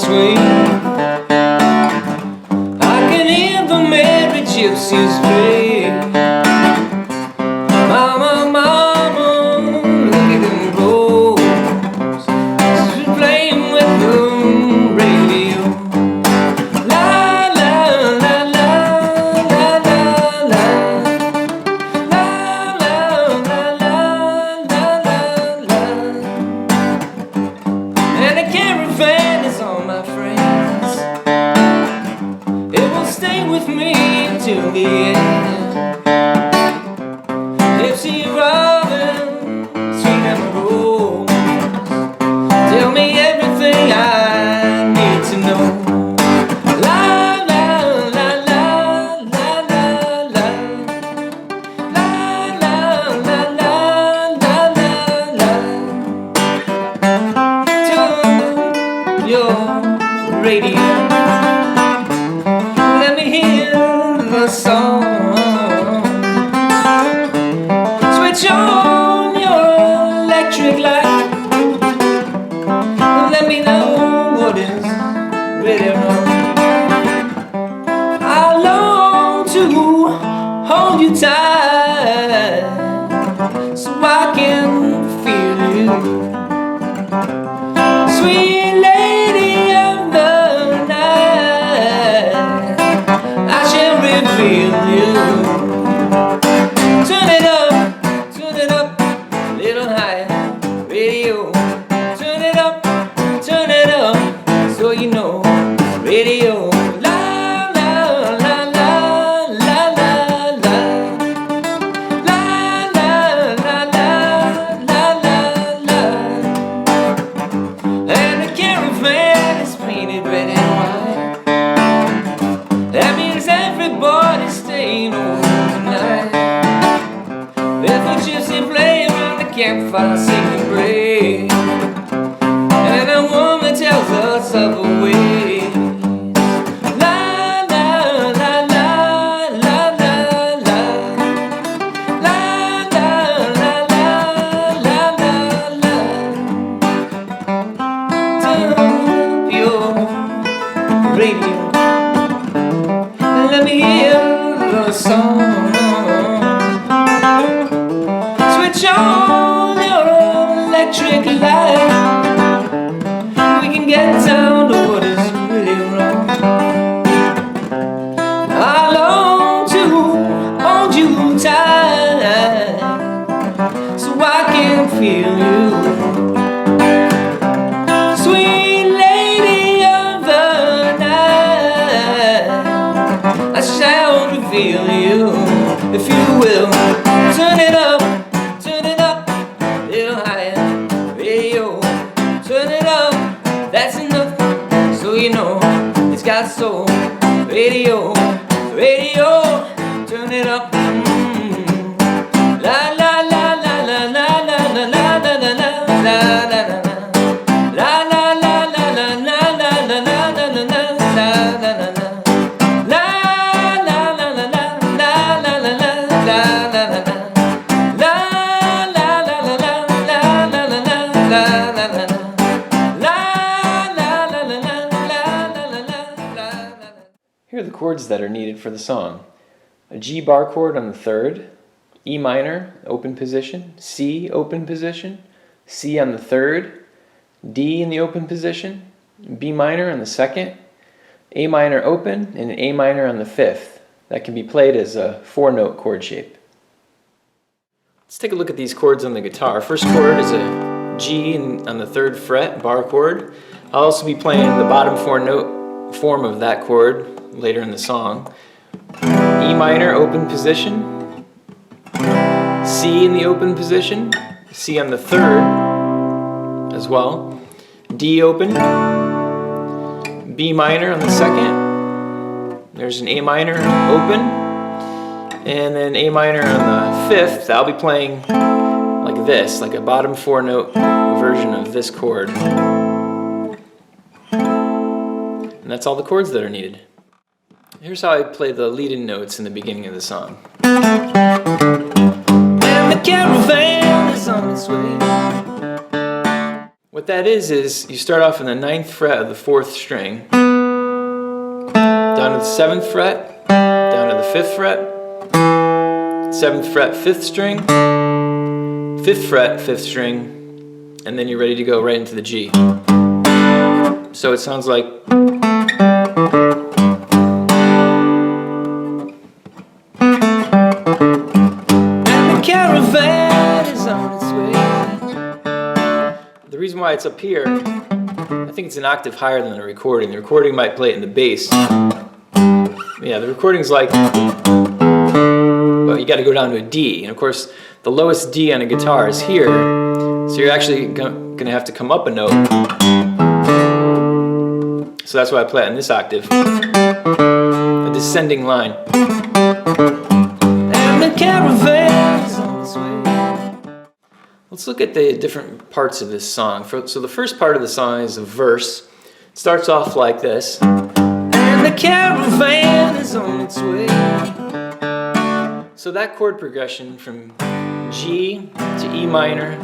sway. I can hear the merry gypsies play. Mama, mama, look at them go. She's playing with the radio. La la la la la la la. La la la la la la la. And the caravan is all my friends. It will stay with me till the end. Gypsy Robin, sweet and rose, tell me everything I need to know. La la la la la la la. La la la la la la la. Turn your radio. Let me hear the song. Switch on your electric light. Let me know what is really wrong. I long to hold you tight so I can feel you. Sweet lady of the night, I shall reveal you. Turn it up a little higher, radio. Turn it up, so you know, radio. La la la la la la la. La la la la la la la. And the caravan is painted red and white. That means everybody's staying overnight. There's a gypsy playing around the campfire singing praise, and a woman tells us of her ways. La la la la la la la. La la la la la la la. Turn up your radio. Let me hear the song. Switch on your electric light. We can get down to what is really wrong. I long to hold you tight so I can feel you. Sweet lady of the night, I shall reveal you, if you will. Turn it up, little higher, radio. Turn it up, that's enough, so you know it's got soul. Radio, turn it up. La la la la la la la la la la la la la la. La la la la la la la la la la la la la la. La la la la la la la la la la la. Here are the chords that are needed for the song. A G bar chord on the 3rd, E minor, open position, C, open position, C on the 3rd, D in the open position, B minor on the 2nd, A minor open, and an A minor on the 5th. That can be played as a 4-note chord shape. Let's take a look at these chords on the guitar. First chord is a G on the 3rd fret, bar chord. I'll also be playing the bottom 4-note form of that chord later in the song. E minor, open position, C in the open position, C on the 3rd as well, D open, B minor on the 2nd, there's an A minor open, and then A minor on the 5th. I'll be playing like this, like a bottom 4-note version of this chord. And that's all the chords that are needed. Here's how I play the lead-in notes in the beginning of the song. And the caravan is on its way. With that is you start off in the 9th fret of the 4th string, down to the 7th fret, down to the 5th fret, 7th fret, 5th string, 5th fret, 5th string, and then you're ready to go right into the G. So it sounds like. And the caravan is on its way. The reason why it's up here, I think it's an octave higher than the recording. The recording might play it in the bass. Yeah, the recording's like, well, you got to go down to a D. And of course, the lowest D on a guitar is here, so you're actually going to have to come up a note. So that's why I play it in this octave, a descending line. And the caravan is on its way. Let's look at the different parts of this song. So the first part of the song is a verse. It starts off like this. And the caravan is on its way. So that chord progression from G to E minor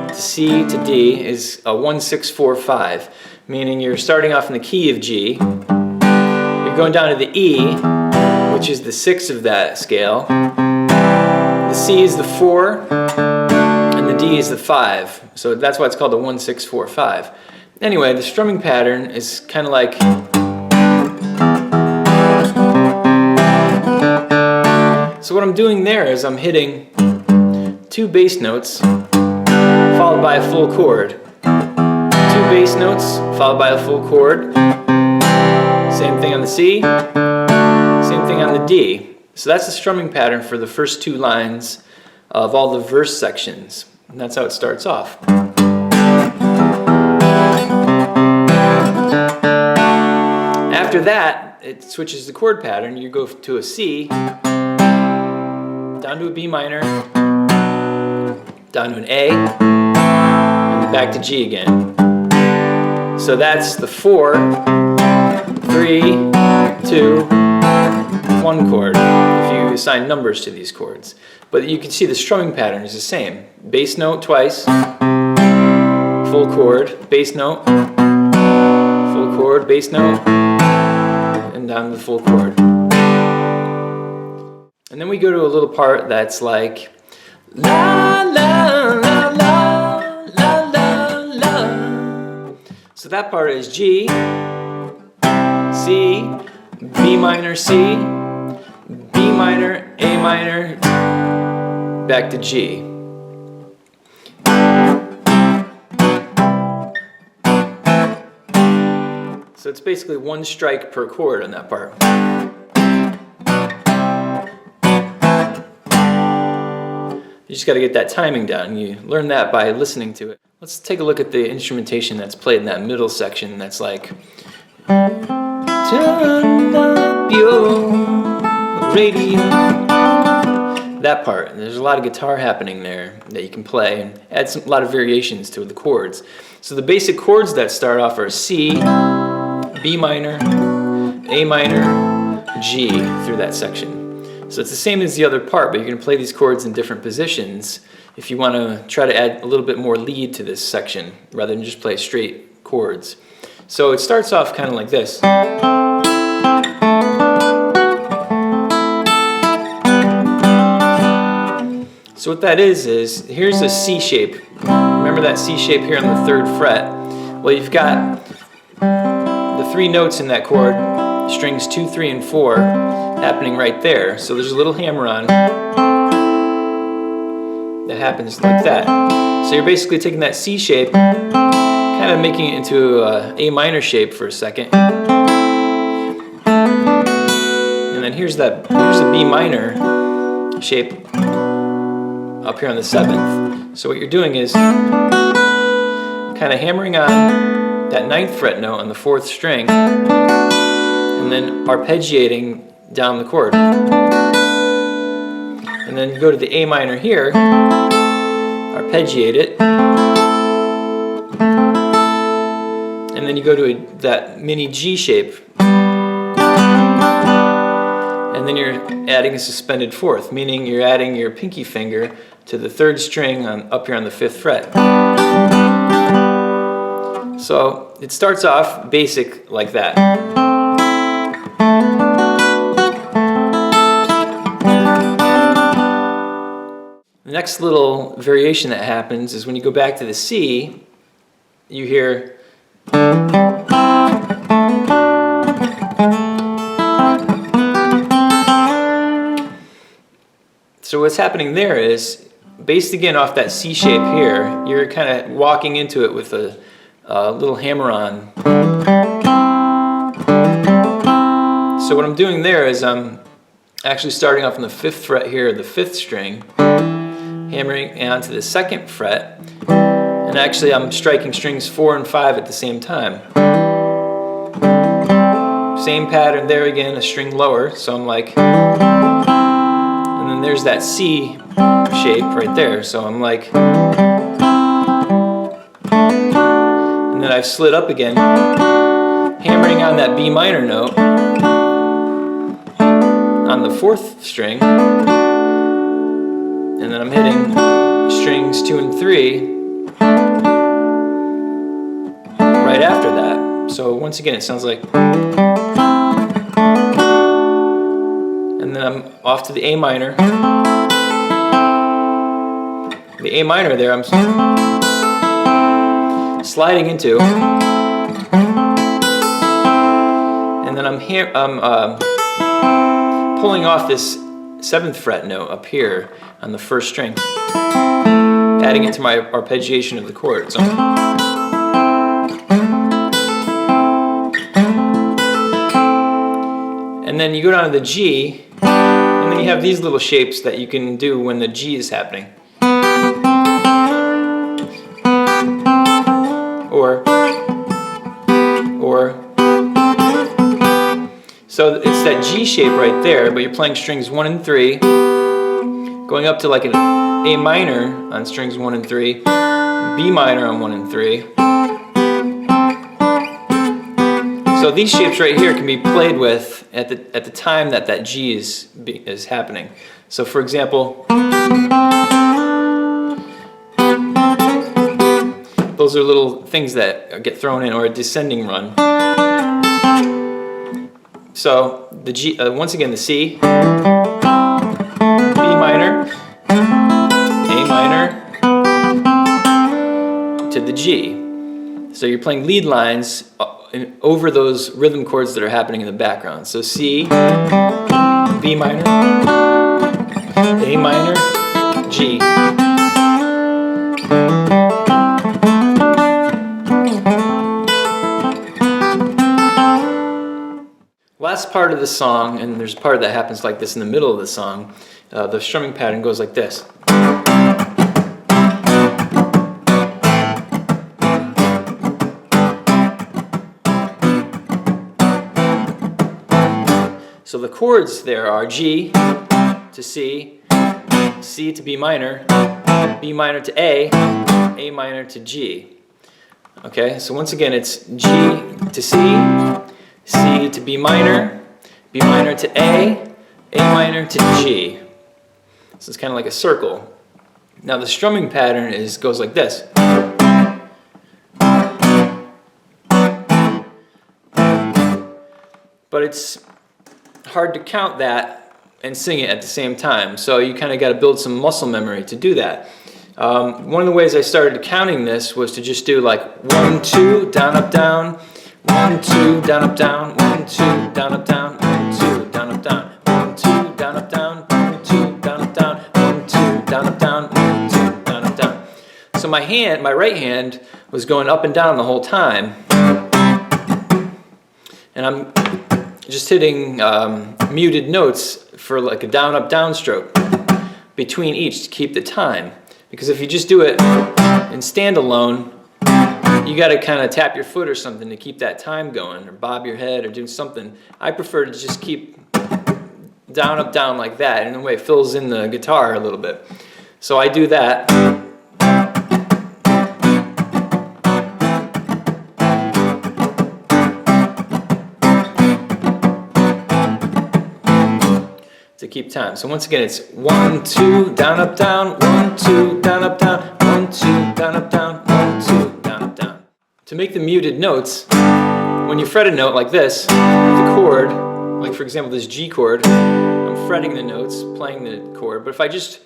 to C to D is a 1-6-4-5, meaning you're starting off in the key of G, you're going down to the E, which is the 6th of that scale, the C is the 4, and the D is the 5, so that's why it's called the 1-6-4-5. Anyway, the strumming pattern is kind of like. So what I'm doing there is I'm hitting 2 bass notes followed by a full chord. 2 bass notes followed by a full chord. Same thing on the C, same thing on the D. So that's the strumming pattern for the first 2 lines of all the verse sections. And that's how it starts off. After that, it switches the chord pattern. You go to a C, down to a B minor, down to an A, and then back to G again. So that's the 4, 3, 2, 1 chord, if you assign numbers to these chords. But you can see the strumming pattern is the same. Bass note twice, full chord, bass note, full chord, bass note, and down to the full chord. And then we go to a little part that's like la la la la la la la. So that part is G, C, B minor, C, B minor, A minor, back to G. So it's basically 1 strike per chord on that part. You just got to get that timing down. You learn that by listening to it. Let's take a look at the instrumentation that's played in that middle section that's like, turn up your radio. That part. There's a lot of guitar happening there that you can play and add a lot of variations to the chords. So the basic chords that start off are C, B minor, A minor, G through that section. So it's the same as the other part, but you're going to play these chords in different positions if you want to try to add a little bit more lead to this section rather than just play straight chords. So it starts off kind of like this. So what that is here's a C shape. Remember that C shape here on the 3rd fret? Well, you've got the 3 notes in that chord, strings 2, 3, and 4, happening right there. So there's a little hammer on that happens like that. So you're basically taking that C shape, kind of making it into a A minor shape for a second. And then here's a B minor shape up here on the 7th. So what you're doing is kind of hammering on that 9th fret note on the 4th string and then arpeggiating down the chord. And then you go to the A minor here, arpeggiate it, and then you go to that mini G shape, and then you're adding a suspended 4th, meaning you're adding your pinky finger to the 3rd string up here on the 5th fret. So it starts off basic like that. The next little variation that happens is when you go back to the C, you hear so what's happening there is, based again off that C shape here, you're kind of walking into it with a little hammer-on. So what I'm doing there is I'm actually starting off on the 5th fret here, the 5th string, hammering onto the 2nd fret, and actually I'm striking strings 4 and 5 at the same time. Same pattern there again, a string lower, so I'm like, and then there's that C shape right there, so I'm like, and then I've slid up again, hammering on that B minor note on the 4th string, and then I'm hitting strings 2 and 3 right after that. So once again it sounds like, and then I'm off to the A minor. The A minor there I'm sliding into, and then I'm pulling off this 7th fret note up here on the 1st string, adding it to my arpeggiation of the chord. So, and then you go down to the G, and then you have these little shapes that you can do when the G is happening. So it's that G shape right there, but you're playing strings 1 and 3, going up to like an A minor on strings 1 and 3, B minor on 1 and 3. So these shapes right here can be played with at the time that that G is happening. So for example, those are little things that get thrown in, or a descending run. So the G, once again the C, B minor, A minor, to the G. So you're playing lead lines over those rhythm chords that are happening in the background. So C, B minor, A minor, G. Last part of the song, and there's a part that happens like this in the middle of the song, the strumming pattern goes like this. So the chords there are G to C, C to B minor to A minor to G. Okay, so once again it's G to C, C to B minor to A minor to G. So it's kind of like a circle. Now the strumming pattern goes like this. But it's hard to count that and sing it at the same time. So you kind of got to build some muscle memory to do that. One of the ways I started counting this was to just do like 1, 2, down, up, down, 1, 2, down, up, down, 1, 2, down, up, down, 1, 2, down, up, down, 1, 2, down, up, down, 1, 2, down, up, down, 1, 2, down, up, down, 1, 2, down, up, down. So my right hand was going up and down the whole time. And I'm just hitting muted notes for like a down, up, down stroke between each to keep the time. Because if you just do it in standalone, you got to kind of tap your foot or something to keep that time going, or bob your head or do something. I prefer to just keep down, up, down like that, and in a way it fills in the guitar a little bit. So I do that. To keep time. So once again it's 1, 2, down, up, down, 1, 2, down, up, down, 1, 2, down, up, down, 1, 2, down, up, down. To make the muted notes, when you fret a note like this, the chord, like for example this G chord, I'm fretting the notes, playing the chord, but if I just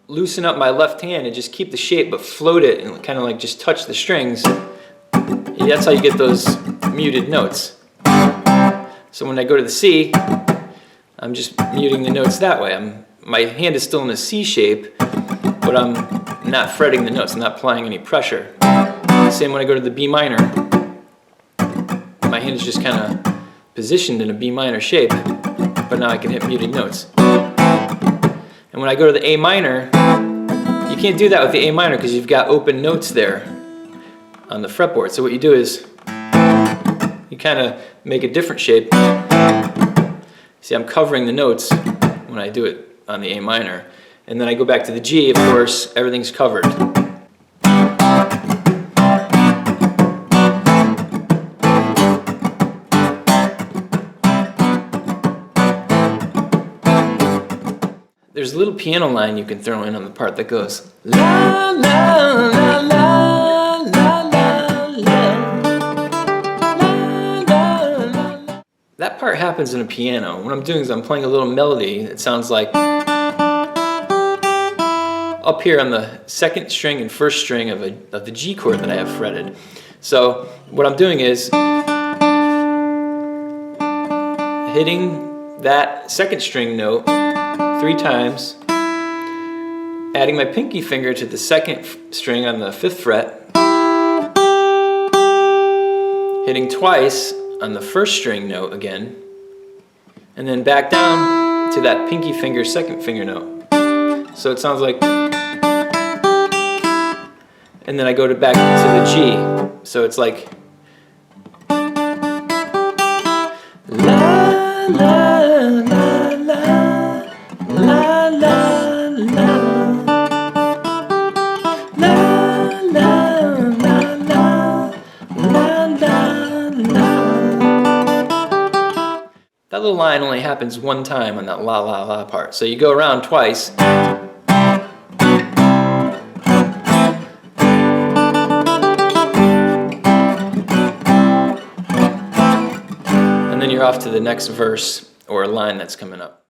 loosen up my left hand and just keep the shape but float it and kind of like just touch the strings, that's how you get those muted notes. So when I go to the C, I'm just muting the notes that way. My hand is still in the C shape, but I'm not fretting the notes, I'm not applying any pressure. Same when I go to the B minor. My hand is just kind of positioned in a B minor shape, but now I can hit muted notes. And when I go to the A minor, you can't do that with the A minor because you've got open notes there on the fretboard. So what you do is you kind of make a different shape. See, I'm covering the notes when I do it on the A minor. And then I go back to the G, of course, everything's covered. There's a little piano line you can throw in on the part that goes la la la la la la la. That part happens in a piano. What I'm doing is I'm playing a little melody that sounds like up here on the second string and first string of the G chord that I have fretted. So what I'm doing is hitting that second string note 3 times, adding my pinky finger to the second string on the 5th fret, hitting twice on the first string note again, and then back down to that pinky finger, second finger note. So it sounds like, and then I go back to the G. So it's like la la la la. La la la la la la la la. That little line only happens one time on that la la la part. So you go around twice. And then you're off to the next verse or line that's coming up.